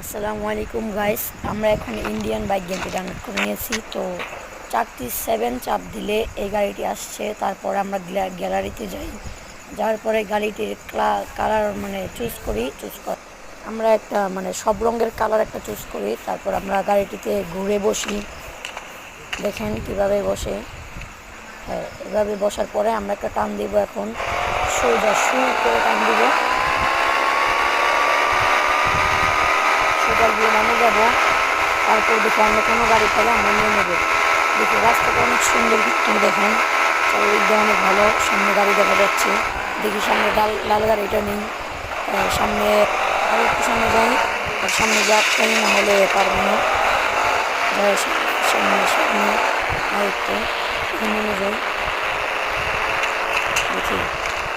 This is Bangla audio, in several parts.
আসসালামু আলাইকুম গাইস, আমরা এখন ইন্ডিয়ান বাইক গেমটি ডাউনলোড করে নিয়েছি। তো 4-7 চাপ দিলে এই গাড়িটি আসছে। তারপর আমরা গ্যালারিতে যাই, যাওয়ার পরে গাড়িটির কালার চুজ করি। আমরা একটা সব রঙের কালার একটা চুজ করি। তারপর আমরা গাড়িটিতে ঘুরে বসি, দেখেন কিভাবে বসে। হ্যাঁ, এভাবে বসার পরে আমরা একটা টান দিব। এখন সোজা করে টান দিব, সোজা দিয়ে নামে যাবো। তারপর দেখি আমরা কোনো গাড়ি পেলে আমরা নিয়ে নেবো। দেখি রাস্তাটা অনেক সুন্দর, কিন্তু দেখেন চারিদিক দিয়ে অনেক ভালো। সামনে গাড়ি দেখা যাচ্ছে, দেখি সামনে লাল গাড়িটা নেই। সামনে আর একটু সামনে যাই, আর সামনে যাই, না হলে পারবো না। সামনে সামনে আর একটু নেমে যাই, দেখি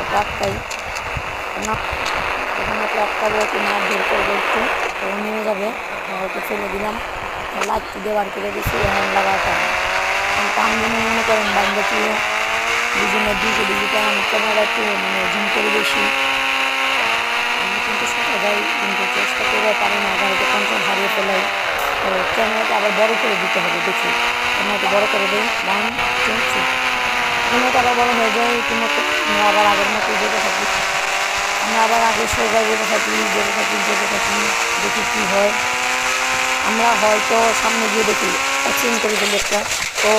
ওটা আটকাই না। ওখানে ওকে আটকাবো, ওকে মার বের করবো একটু, তো নেমে যাবে। ওকে ফেলে দিলাম, লাইটটি দেওয়ার করে দিয়েছি। এখন লাগাটা টান দিনে মনে করেন বান্ধবী দুজনের দিকে দিকে আমি ক্যামেরা একটু জুম করে বেশি। আমি কিন্তু সোজা যাই, কিন্তু চেষ্টা করে পারি না, গাড়িতে কন্ট্রোল হারিয়ে ফেলাই। তো ক্যামেরাটা আবার বড় করে দিতে হবে। দেখি ক্যামেরাটা বড় করে দিই, 1 2 3। ক্যামেরাটা আবার বড় হয়ে যায় ইতিমধ্যে। আমরা আবার আগের মতো যেতে থাকি, আমরা আবার আগে সোজা যেতে থাকি, দেখি কী হয়। আমরা হয়তো সামনে গিয়ে দেখি অ্যাক্সিডেন্ট করে ফেলি একটা। ও